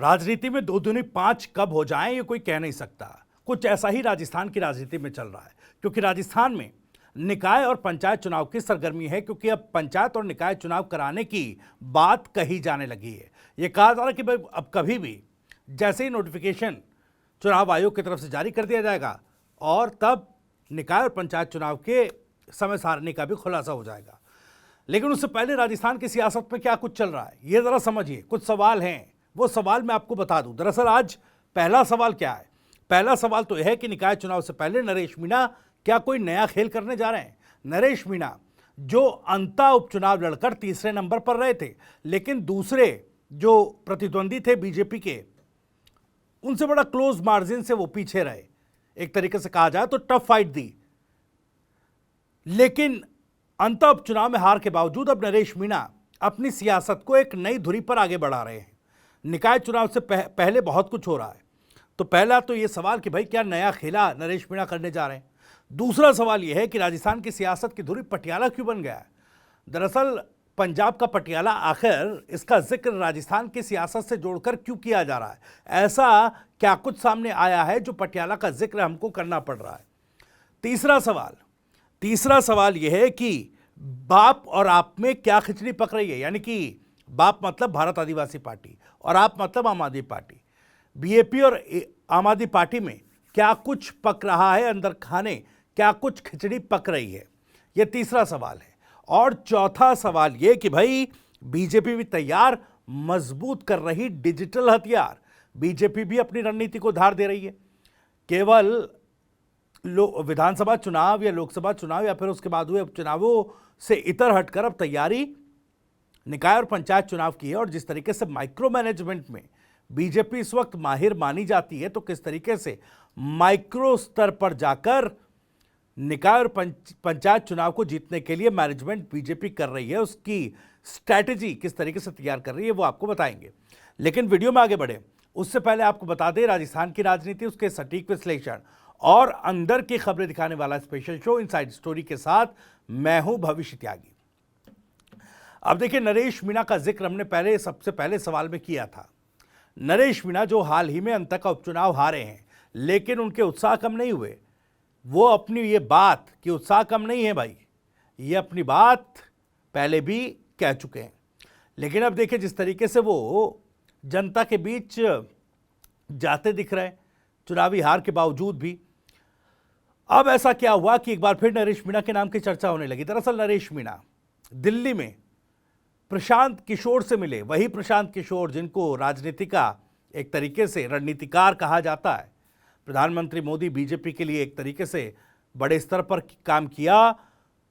राजनीति में दो दूनी पांच कब हो जाएं ये कोई कह नहीं सकता। कुछ ऐसा ही राजस्थान की राजनीति में चल रहा है, क्योंकि राजस्थान में निकाय और पंचायत चुनाव की सरगर्मी है, क्योंकि अब पंचायत और निकाय चुनाव कराने की बात कही जाने लगी है। ये कहा जा रहा है कि भाई अब कभी भी जैसे ही नोटिफिकेशन चुनाव आयोग की तरफ से जारी कर दिया जाएगा और तब निकाय और पंचायत चुनाव के समय सारणी का भी खुलासा हो जाएगा। लेकिन उससे पहले राजस्थान की सियासत में क्या कुछ चल रहा है ये जरा समझिए। कुछ सवाल हैं, वो सवाल मैं आपको बता दूं। दरअसल आज पहला सवाल क्या है? पहला सवाल तो यह है कि निकाय चुनाव से पहले नरेश मीणा क्या कोई नया खेल करने जा रहे हैं? नरेश मीणा जो अंता उपचुनाव लड़कर तीसरे नंबर पर रहे थे, लेकिन दूसरे जो प्रतिद्वंदी थे बीजेपी के, उनसे बड़ा क्लोज मार्जिन से वो पीछे रहे। एक तरीके से कहा जाए तो टफ फाइट दी, लेकिन अंत उपचुनाव में हार के बावजूद अब नरेश मीणा अपनी सियासत को एक नई धुरी पर आगे बढ़ा रहे हैं। निकाय चुनाव से पहले बहुत कुछ हो रहा है। तो पहला तो ये सवाल कि भाई क्या नया खेला नरेश मीणा करने जा रहे हैं। दूसरा सवाल यह है कि राजस्थान की सियासत की धुरी पटियाला क्यों बन गया है? दरअसल पंजाब का पटियाला, आखिर इसका जिक्र राजस्थान की सियासत से जोड़कर क्यों किया जा रहा है? ऐसा क्या कुछ सामने आया है जो पटियाला का जिक्र हमको करना पड़ रहा है? तीसरा सवाल यह है कि बाप और आप में क्या खिचड़ी पक रही है, यानी कि बाप मतलब भारत आदिवासी पार्टी और आप मतलब आम आदमी पार्टी। बीएपी और आम आदमी पार्टी में क्या कुछ पक रहा है अंदर खाने, क्या कुछ खिचड़ी पक रही है? यह तीसरा सवाल है। और चौथा सवाल यह कि भाई बीजेपी भी तैयार, मजबूत कर रही डिजिटल हथियार। बीजेपी भी अपनी रणनीति को धार दे रही है। केवल विधानसभा चुनाव या लोकसभा चुनाव या फिर उसके बाद हुए उपचुनावों से इतर हटकर अब तैयारी निकाय और पंचायत चुनाव की है। और जिस तरीके से माइक्रो मैनेजमेंट में बीजेपी इस वक्त माहिर मानी जाती है, तो किस तरीके से माइक्रो स्तर पर जाकर निकाय और पंचायत चुनाव को जीतने के लिए मैनेजमेंट बीजेपी कर रही है, उसकी स्ट्रैटेजी किस तरीके से तैयार कर रही है वो आपको बताएंगे। लेकिन वीडियो में आगे बढ़े उससे पहले आपको बता दें, राजस्थान की राजनीति, उसके सटीक विश्लेषण और अंदर की खबरें दिखाने वाला स्पेशल शो इनसाइड स्टोरी के साथ मैं हूं भविष्य त्यागी। अब देखिए, नरेश मीणा का जिक्र हमने सबसे पहले सवाल में किया था। नरेश मीणा जो हाल ही में अंत का उपचुनाव हारे हैं, लेकिन उनके उत्साह कम नहीं हुए। वो अपनी ये बात कि उत्साह कम नहीं है भाई, ये अपनी बात पहले भी कह चुके हैं। लेकिन अब देखिए जिस तरीके से वो जनता के बीच जाते दिख रहे हैं चुनावी हार के बावजूद भी। अब ऐसा क्या हुआ कि एक बार फिर नरेश मीणा के नाम की चर्चा होने लगी। दरअसल नरेश मीणा दिल्ली में प्रशांत किशोर से मिले, वही प्रशांत किशोर जिनको राजनीति का एक तरीके से रणनीतिकार कहा जाता है। प्रधानमंत्री मोदी बीजेपी के लिए एक तरीके से बड़े स्तर पर काम किया,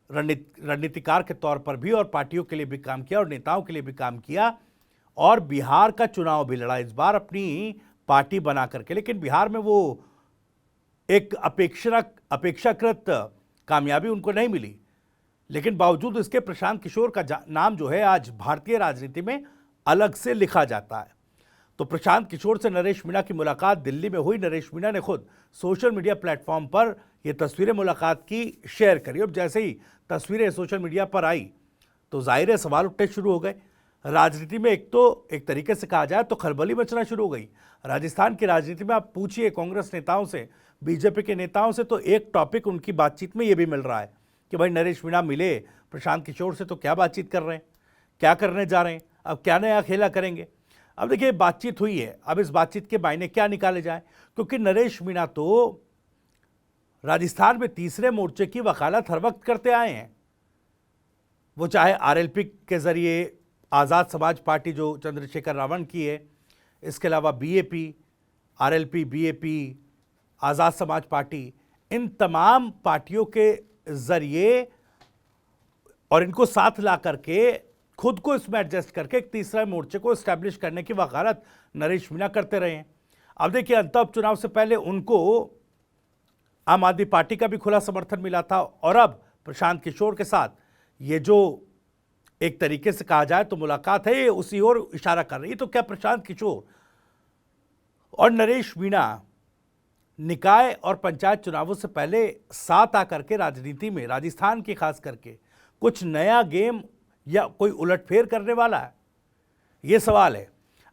रणनीतिकार के तौर पर भी, और पार्टियों के लिए भी काम किया और नेताओं के लिए भी काम किया, और बिहार का चुनाव भी लड़ा इस बार अपनी पार्टी बना करके। लेकिन बिहार में वो एक अपेक्षाकृत कामयाबी उनको नहीं मिली। लेकिन बावजूद इसके प्रशांत किशोर का नाम जो है आज भारतीय राजनीति में अलग से लिखा जाता है। तो प्रशांत किशोर से नरेश मीणा की मुलाकात दिल्ली में हुई। नरेश मीणा ने खुद सोशल मीडिया प्लेटफॉर्म पर ये तस्वीरें मुलाकात की शेयर करी। अब जैसे ही तस्वीरें सोशल मीडिया पर आई तो जाहिर है सवाल उठने शुरू हो गए। राजनीति में एक तरीके से कहा जाए तो खलबली मचना शुरू हो गई। राजस्थान की राजनीति में आप पूछिए कांग्रेस नेताओं से, बीजेपी के नेताओं से, तो एक टॉपिक उनकी बातचीत में ये भी मिल रहा है कि भाई नरेश मीणा मिले प्रशांत किशोर से तो क्या बातचीत कर रहे हैं, क्या करने जा रहे हैं, अब क्या नया खेला करेंगे। अब देखिए बातचीत हुई है, अब इस बातचीत के मायने क्या निकाले जाए, क्योंकि नरेश मीणा तो राजस्थान में तीसरे मोर्चे की वकालत हर वक्त करते आए हैं। वो चाहे आरएलपी के जरिए आज़ाद समाज पार्टी जो चंद्रशेखर रावण की है, इसके अलावा बीएपी, आरएलपी, बीएपी, आज़ाद समाज पार्टी, इन तमाम पार्टियों के जरिए और इनको साथ ला करके खुद को इसमें एडजस्ट करके एक तीसरा मोर्चे को एस्टैब्लिश करने की वकालत नरेश मीणा करते रहे हैं। अब देखिए अंत उपचुनाव से पहले उनको आम आदमी पार्टी का भी खुला समर्थन मिला था, और अब प्रशांत किशोर के साथ ये जो एक तरीके से कहा जाए तो मुलाकात है, ये उसी ओर इशारा कर रही है। तो क्या प्रशांत किशोर और नरेश मीणा निकाय और पंचायत चुनावों से पहले साथ आकर के राजनीति में, राजस्थान की खास करके, कुछ नया गेम या कोई उलटफेर करने वाला है? ये सवाल है।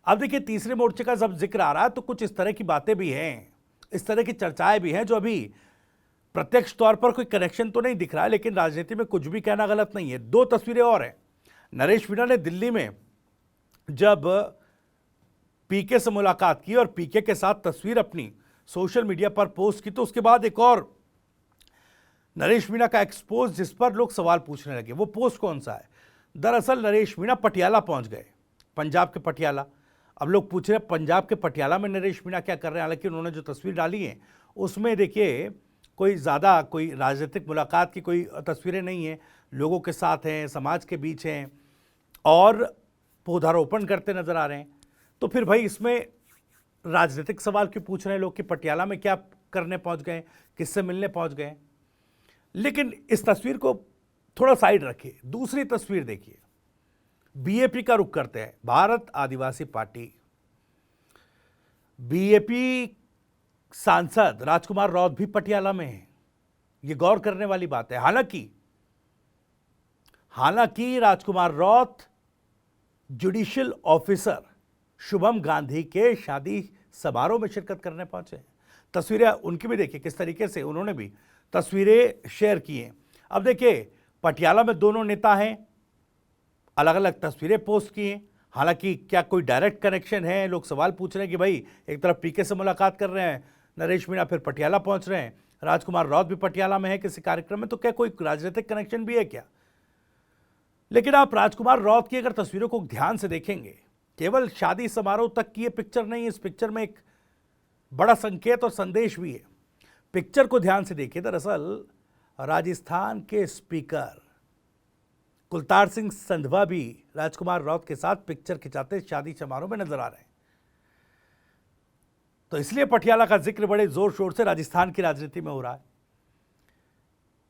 अब देखिए तीसरे मोर्चे का जब जिक्र आ रहा है तो कुछ इस तरह की बातें भी हैं, इस तरह की चर्चाएं भी हैं जो अभी प्रत्यक्ष तौर पर कोई कनेक्शन तो नहीं दिख रहा है, लेकिन राजनीति में कुछ भी कहना गलत नहीं है। दो तस्वीरें और हैं। नरेश मीणा ने दिल्ली में जब पीके से मुलाकात की और पीके के साथ तस्वीर अपनी सोशल मीडिया पर पोस्ट की, तो उसके बाद एक और नरेश मीणा का एक्सपोज जिस पर लोग सवाल पूछने लगे। वो पोस्ट कौन सा है? दरअसल नरेश मीणा पटियाला पहुंच गए, पंजाब के पटियाला। अब लोग पूछ रहे हैं पंजाब के पटियाला में नरेश मीणा क्या कर रहे हैं, हालांकि उन्होंने जो तस्वीर डाली है उसमें देखिए कोई ज़्यादा कोई राजनीतिक मुलाकात की कोई तस्वीरें नहीं हैं, लोगों के साथ हैं, समाज के बीच हैं और पौधारोपण करते नजर आ रहे हैं। तो फिर भाई इसमें राजनीतिक सवाल क्यों पूछ रहे हैं लोग कि पटियाला में क्या करने पहुंच गए, किससे मिलने पहुंच गए। लेकिन इस तस्वीर को थोड़ा साइड रखिए, दूसरी तस्वीर देखिए। बीएपी का रुख करते हैं, भारत आदिवासी पार्टी। बीएपी सांसद राजकुमार रौत भी पटियाला में है, यह गौर करने वाली बात है। हालांकि राजकुमार रौत जुडिशियल ऑफिसर शुभम गांधी के शादी समारोह में शिरकत करने पहुंचे। तस्वीरें उनकी भी देखिए, किस तरीके से उन्होंने भी तस्वीरें शेयर की हैं। अब देखिए पटियाला में दोनों नेता हैं, अलग अलग तस्वीरें पोस्ट की हैं। हालांकि क्या कोई डायरेक्ट कनेक्शन है, लोग सवाल पूछ रहे हैं कि भाई एक तरफ पीके से मुलाकात कर रहे हैं नरेश मीणा, फिर पटियाला पहुंच रहे हैं, राजकुमार रौत भी पटियाला में है किसी कार्यक्रम में, तो क्या कोई राजनीतिक कनेक्शन भी है क्या? लेकिन आप राजकुमार रौत की अगर तस्वीरों को ध्यान से देखेंगे, केवल शादी समारोह तक की ये पिक्चर नहीं, इस पिक्चर में एक बड़ा संकेत और संदेश भी है। पिक्चर को ध्यान से देखिए, दरअसल राजस्थान के स्पीकर कुलतार सिंह संधवा भी राजकुमार रौत के साथ पिक्चर खिंचाते शादी समारोह में नजर आ रहे हैं। तो इसलिए पटियाला का जिक्र बड़े जोर शोर से राजस्थान की राजनीति में हो रहा है।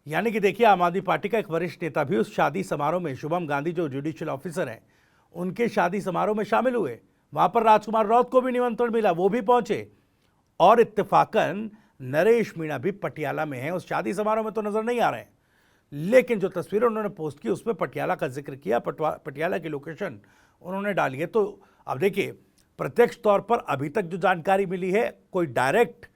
यानी कि देखिए आम आदमी पार्टी का एक वरिष्ठ नेता भी उस शादी समारोह में, शुभम गांधी जो जुडिशियल ऑफिसर हैं, उनके शादी समारोह में शामिल हुए। वहां पर राजकुमार रौत को भी निमंत्रण मिला, वो भी पहुंचे और इत्तेफाकन नरेश मीणा भी पटियाला में हैं। उस शादी समारोह में तो नजर नहीं आ रहे हैं, लेकिन जो तस्वीरें उन्होंने पोस्ट की उसमें पटियाला का जिक्र किया, पटियाला की लोकेशन उन्होंने डाली है। तो अब देखिए प्रत्यक्ष तौर पर अभी तक जो जानकारी मिली है कोई डायरेक्ट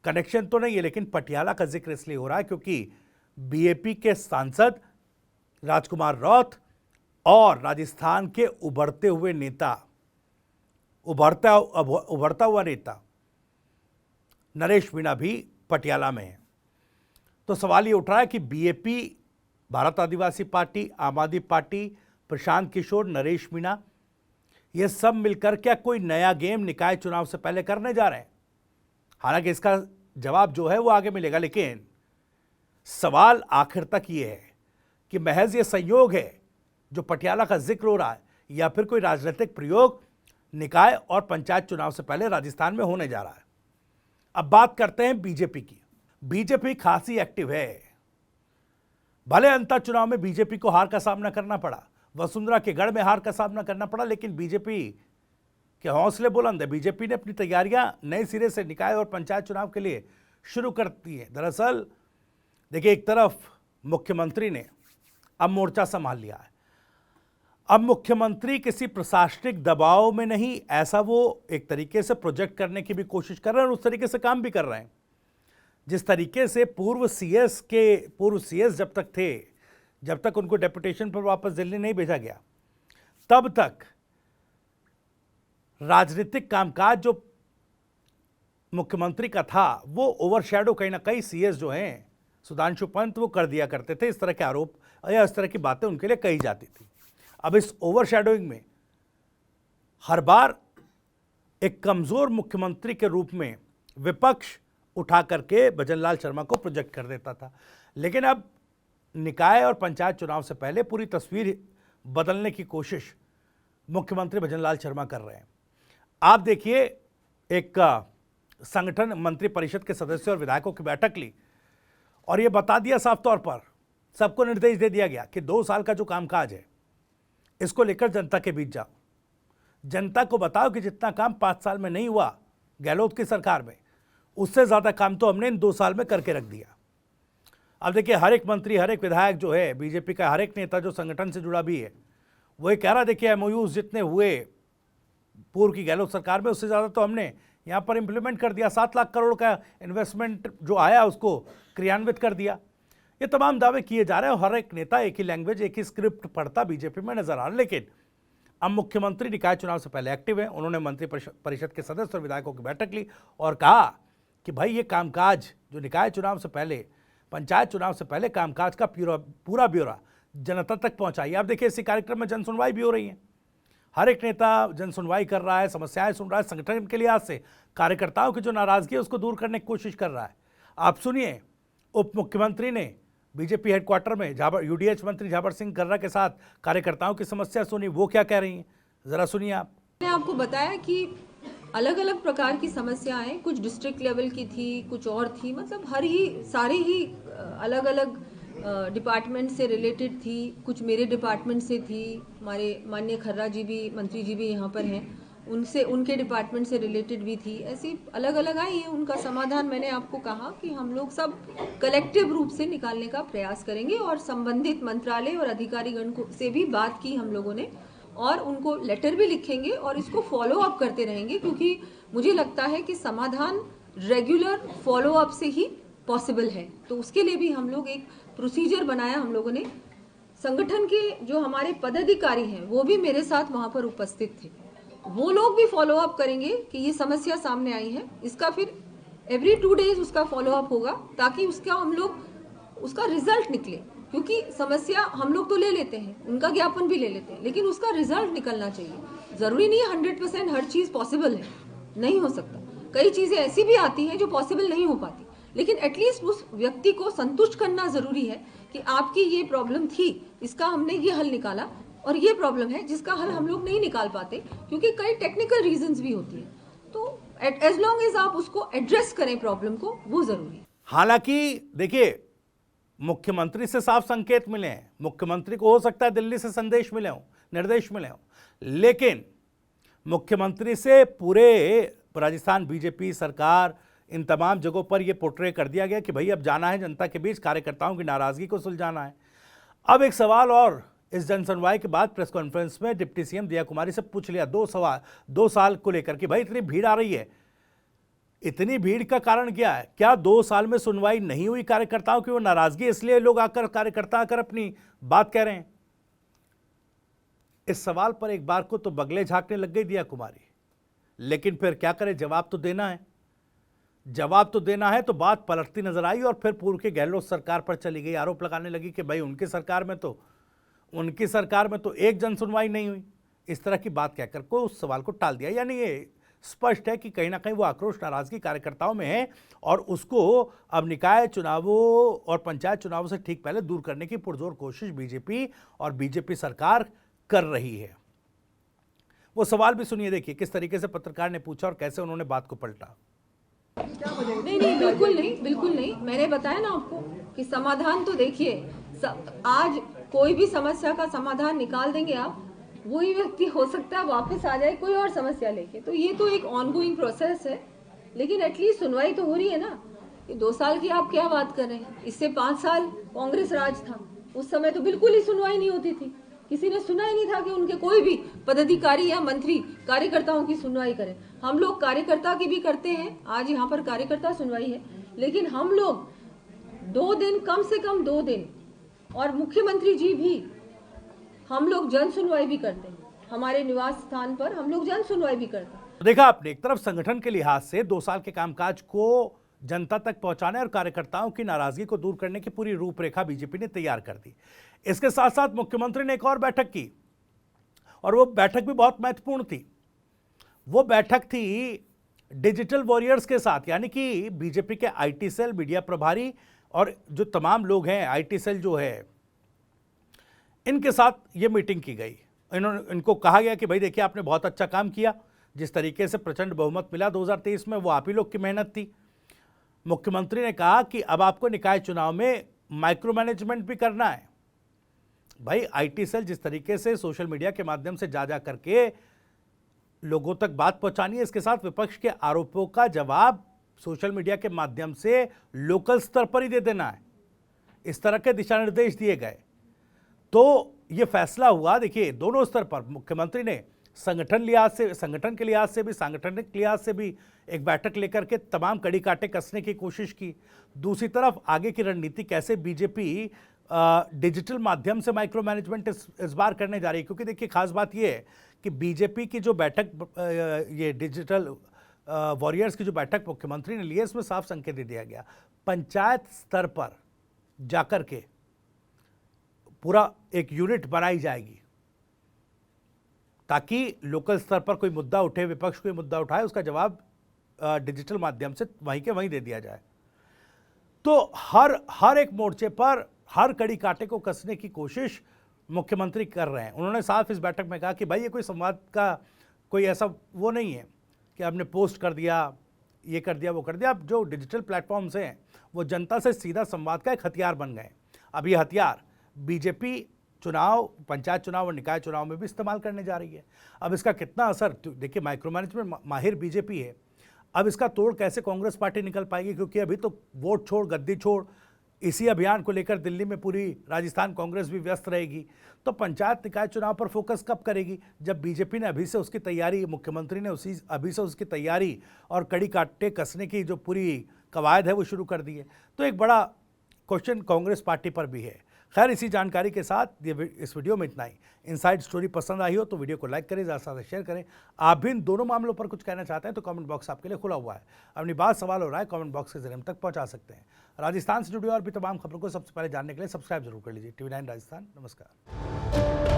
कनेक्शन तो नहीं है, लेकिन पटियाला का जिक्र इसलिए हो रहा है क्योंकि बीएपी के सांसद राजकुमार रौत और राजस्थान के उभरता हुआ नेता नरेश मीणा भी पटियाला में है। तो सवाल ये उठ रहा है कि बीएपी, भारत आदिवासी पार्टी, आम आदमी पार्टी, प्रशांत किशोर, नरेश मीणा, ये सब मिलकर क्या कोई नया गेम निकाय चुनाव से पहले करने जा रहे हैं? हालांकि इसका जवाब जो है वो आगे मिलेगा, लेकिन सवाल आखिर तक ये है कि महज ये संयोग है जो पटियाला का जिक्र हो रहा है, या फिर कोई राजनीतिक प्रयोग निकाय और पंचायत चुनाव से पहले राजस्थान में होने जा रहा है। अब बात करते हैं बीजेपी की। बीजेपी खासी एक्टिव है। भले अंतर चुनाव में बीजेपी को हार का सामना करना पड़ा, वसुंधरा के गढ़ में हार का सामना करना पड़ा, लेकिन बीजेपी के हौसले बुलंद है। बीजेपी ने अपनी तैयारियां नए सिरे से निकाय और पंचायत चुनाव के लिए शुरू कर दी है। दरअसल देखिए, एक तरफ मुख्यमंत्री ने अब मोर्चा संभाल लिया है। अब मुख्यमंत्री किसी प्रशासनिक दबाव में नहीं, ऐसा वो एक तरीके से प्रोजेक्ट करने की भी कोशिश कर रहे हैं और उस तरीके से काम भी कर रहे हैं। जिस तरीके से पूर्व सीएस जब तक थे, जब तक उनको डेपुटेशन पर वापस दिल्ली नहीं भेजा गया, तब तक राजनीतिक कामकाज जो मुख्यमंत्री का था वो ओवरशैडो कहीं ना कहीं सीएस जो हैं सुधांशु पंत वो कर दिया करते थे। इस तरह के आरोप या इस तरह की बातें उनके लिए कही जाती थी। अब इस ओवरशैडोइंग में हर बार एक कमजोर मुख्यमंत्री के रूप में विपक्ष उठा करके भजनलाल शर्मा को प्रोजेक्ट कर देता था, लेकिन अब निकाय और पंचायत चुनाव से पहले पूरी तस्वीर बदलने की कोशिश मुख्यमंत्री भजनलाल शर्मा कर रहे हैं। आप देखिए, एक संगठन मंत्री परिषद के सदस्यों और विधायकों की बैठक ली और यह बता दिया साफ तौर पर, सबको निर्देश दे दिया गया कि 2 साल का जो कामकाज है इसको लेकर जनता के बीच जाओ, जनता को बताओ कि जितना काम 5 साल में नहीं हुआ गहलोत की सरकार में, उससे ज़्यादा काम तो हमने इन 2 साल में करके रख दिया। अब देखिए, हर एक मंत्री, हर एक विधायक जो है, बीजेपी का हर एक नेता जो संगठन से जुड़ा भी है, वो ये कह रहा, देखिए एमओयूज जितने हुए पूर्व की गहलोत सरकार में, उससे ज़्यादा तो हमने यहाँ पर इम्प्लीमेंट कर दिया। 7 लाख करोड़ का इन्वेस्टमेंट जो आया उसको क्रियान्वित कर दिया। ये तमाम दावे किए जा रहे हैं और हर एक नेता एक ही लैंग्वेज, एक ही स्क्रिप्ट पढ़ता बीजेपी में नजर आ रहा है। लेकिन अब मुख्यमंत्री निकाय चुनाव से पहले एक्टिव है। उन्होंने मंत्री परिषद के सदस्य और विधायकों की बैठक ली और कहा कि भाई ये कामकाज जो निकाय चुनाव से पहले, पंचायत चुनाव से पहले कामकाज का पूरा ब्यौरा जनता तक पहुंचाइए। आप देखिए इसी कार्यक्रम में जन सुनवाई भी हो रही है। हर एक नेता जन सुनवाई कर रहा है, समस्याएं सुन रहा है, संगठन के लिहाज से कार्यकर्ताओं की जो नाराजगी है उसको दूर करने की कोशिश कर रहा है। आप सुनिए, उप मुख्यमंत्री ने बीजेपी हेडक्वार्टर में यूडीएच मंत्री झाबर सिंह कर्रा के साथ कार्यकर्ताओं की समस्या सुनी। वो क्या कह रही हैं, जरा सुनिए आप। मैंने आपको बताया कि अलग अलग प्रकार की समस्याएं, कुछ डिस्ट्रिक्ट लेवल की थी, कुछ और थी, मतलब सारी ही अलग अलग डिपार्टमेंट से रिलेटेड थी। कुछ मेरे डिपार्टमेंट से थी, हमारे माननीय खर्रा जी भी, मंत्री जी भी यहाँ पर हैं, उनसे उनके डिपार्टमेंट से रिलेटेड भी थी। ऐसी अलग अलग आई है। उनका समाधान मैंने आपको कहा कि हम लोग सब कलेक्टिव रूप से निकालने का प्रयास करेंगे और संबंधित मंत्रालय और अधिकारीगण से भी बात की हम लोगों ने और उनको लेटर भी लिखेंगे और इसको फॉलो अप करते रहेंगे, क्योंकि मुझे लगता है कि समाधान रेगुलर फॉलो अप से ही पॉसिबल है। तो उसके लिए भी हम लोग एक प्रोसीजर बनाया हम लोगों ने। संगठन के जो हमारे पदाधिकारी हैं वो भी मेरे साथ वहां पर उपस्थित थे। वो लोग भी फॉलो अप करेंगे कि ये समस्या सामने आई है, इसका फिर एवरी 2 डेज उसका फॉलो अप होगा ताकि उसका रिजल्ट निकले। क्योंकि समस्या हम लोग तो ले लेते हैं, उनका ज्ञापन भी ले लेते हैं, लेकिन उसका रिजल्ट निकलना चाहिए। जरूरी नहीं है 100% हर चीज पॉसिबल है, नहीं हो सकता। कई चीजें ऐसी भी आती हैं जो पॉसिबल नहीं हो पाती, लेकिन एटलीस्ट उस व्यक्ति को संतुष्ट करना जरूरी है कि आपकी ये प्रॉब्लम थी, इसका हमने ये हल निकाला, और ये प्रॉब्लम है जिसका हल हम लोग नहीं निकाल पाते क्योंकि कई टेक्निकल रीजंस भी होती है। तो एज लॉन्ग एज आप उसको एड्रेस करें प्रॉब्लम को, वो जरूरी है। हालांकि देखिए, मुख्यमंत्री से साफ संकेत मिले हैं। मुख्यमंत्री को हो सकता है दिल्ली से संदेश मिले हों, निर्देश मिले हों, लेकिन मुख्यमंत्री से पूरे राजस्थान बीजेपी सरकार, इन तमाम जगहों पर यह पोर्ट्रे कर दिया गया कि भाई अब जाना है जनता के बीच, कार्यकर्ताओं की नाराजगी को सुलझाना है। अब एक सवाल और इस जनसुनवाई के बाद प्रेस कॉन्फ्रेंस में डिप्टी सीएम दिया कुमारी से पूछ लिया 2 साल को लेकर कि भाई इतनी भीड़ आ रही है, इतनी भीड़ का कारण क्या है? क्या 2 साल में सुनवाई नहीं हुई कार्यकर्ताओं की? वो नाराजगी इसलिए लोग कार्यकर्ता आकर अपनी बात कह रहे हैं? इस सवाल पर एक बार को तो बगले झांकने लग गई दिया कुमारी, लेकिन फिर क्या करे, जवाब तो देना है। जवाब तो देना है, तो बात पलटती नजर आई और फिर पूर्व के गहलोत सरकार पर चली गई। आरोप लगाने लगी कि भाई उनकी सरकार में तो एक जन सुनवाई नहीं हुई। इस तरह की बात कहकर को उस सवाल को टाल दिया। यानी ये स्पष्ट है कि कहीं ना कहीं वो आक्रोश, नाराजगी कार्यकर्ताओं में है और उसको अब निकाय चुनावों और पंचायत चुनावों से ठीक पहले दूर करने की पुरजोर कोशिश बीजेपी और बीजेपी सरकार कर रही है। वो सवाल भी सुनिए, देखिए किस तरीके से पत्रकार ने पूछा और कैसे उन्होंने बात को पलटा। नहीं, बिल्कुल नहीं। मैंने बताया ना आपको कि समाधान तो देखिए, आज कोई भी समस्या का समाधान निकाल देंगे आप, वही व्यक्ति हो सकता है वापस आ जाए कोई और समस्या लेके। तो ये तो एक ऑनगोइंग प्रोसेस है, लेकिन एटलीस्ट सुनवाई तो हो रही है ना। ये 2 साल की आप क्या बात कर रहे हैं? इससे 5 साल कांग्रेस राज था, उस समय तो बिल्कुल ही सुनवाई नहीं होती थी। किसी ने सुना ही नहीं था कि उनके कोई भी पदाधिकारी या मंत्री कार्यकर्ताओं की सुनवाई करें। हम लोग कार्यकर्ता की भी करते हैं, आज यहाँ पर कार्यकर्ता सुनवाई है, लेकिन हम लोग 2 दिन, कम से कम 2 दिन, और मुख्यमंत्री जी भी, हम लोग जन सुनवाई भी करते हैं। हमारे निवास स्थान पर हम लोग जन सुनवाई भी करते हैं। देखा आपने, एक तरफ संगठन के लिहाज से 2 साल के कामकाज को जनता तक पहुंचाने और कार्यकर्ताओं की नाराजगी को दूर करने की पूरी रूपरेखा बीजेपी ने तैयार कर दी। इसके साथ साथ मुख्यमंत्री ने एक और बैठक की और वो बैठक भी बहुत महत्वपूर्ण थी। वो बैठक थी डिजिटल वॉरियर्स के साथ, यानी कि बीजेपी के आईटी सेल, मीडिया प्रभारी और जो तमाम लोग हैं, आईटी सेल जो है, इनके साथ ये मीटिंग की गई। इनको कहा गया कि भाई देखिए, आपने बहुत अच्छा काम किया, जिस तरीके से प्रचंड बहुमत मिला 2023 में, वो आप ही लोग की मेहनत थी। मुख्यमंत्री ने कहा कि अब आपको निकाय चुनाव में माइक्रो मैनेजमेंट भी करना है। भाई आईटी सेल जिस तरीके से सोशल मीडिया के माध्यम से जा करके लोगों तक बात पहुंचानी है, इसके साथ विपक्ष के आरोपों का जवाब सोशल मीडिया के माध्यम से लोकल स्तर पर ही दे देना है। इस तरह के दिशा निर्देश दिए गए। तो ये फैसला हुआ, देखिए दोनों स्तर पर। मुख्यमंत्री ने संगठन के लिहाज से भी, सांगठनिक लिहाज से भी एक बैठक लेकर के तमाम कड़ी कांटे कसने की कोशिश की। दूसरी तरफ आगे की रणनीति कैसे बीजेपी डिजिटल माध्यम से माइक्रो मैनेजमेंट इस बार करने जा रही है, क्योंकि देखिए खास बात यह है कि बीजेपी की जो बैठक, ये डिजिटल वॉरियर्स की जो बैठक मुख्यमंत्री ने ली है, इसमें साफ संकेत दे दिया गया पंचायत स्तर पर जाकर के पूरा एक यूनिट बनाई जाएगी ताकि लोकल स्तर पर कोई मुद्दा उठे, विपक्ष कोई मुद्दा उठाए, उसका जवाब डिजिटल माध्यम से वहीं के वहीं दे दिया जाए। तो हर एक मोर्चे पर हर कड़ी कांटे को कसने की कोशिश मुख्यमंत्री कर रहे हैं। उन्होंने साफ इस बैठक में कहा कि भाई ये कोई संवाद का कोई ऐसा वो नहीं है कि आपने पोस्ट कर दिया, ये कर दिया, वो कर दिया। अब जो डिजिटल प्लेटफॉर्म्स हैं वो जनता से सीधा संवाद का एक हथियार बन गए। अब ये हथियार बीजेपी चुनाव, पंचायत चुनाव और निकाय चुनाव में भी इस्तेमाल करने जा रही है। अब इसका कितना असर, देखिए माइक्रो मैनेजमेंट माहिर बीजेपी है, अब इसका तोड़ कैसे कांग्रेस पार्टी निकल पाएगी, क्योंकि अभी तो वोट छोड़ गद्दी छोड़ इसी अभियान को लेकर दिल्ली में पूरी राजस्थान कांग्रेस भी व्यस्त रहेगी। तो पंचायत निकाय चुनाव पर फोकस कब करेगी, जब बीजेपी ने अभी से उसकी तैयारी, मुख्यमंत्री ने अभी से उसकी तैयारी और कड़ी कांटे कसने की जो पूरी कवायद है वो शुरू कर दी है। तो एक बड़ा क्वेश्चन कांग्रेस पार्टी पर भी है। खैर, इसी जानकारी के साथ इस वीडियो में इतना ही। इनसाइड स्टोरी पसंद आई हो तो वीडियो को लाइक करें, ज़्यादा से ज़्यादा शेयर करें। आप भी इन दोनों मामलों पर कुछ कहना चाहते हैं तो कमेंट बॉक्स आपके लिए खुला हुआ है। अपनी बात, सवाल और राय कमेंट बॉक्स के जरिए हम तक पहुंचा सकते हैं। राजस्थान से जुड़ी और भी तमाम खबरों को सबसे पहले जानने के लिए सब्सक्राइब जरूर कर लीजिए। TV9 राजस्थान। नमस्कार।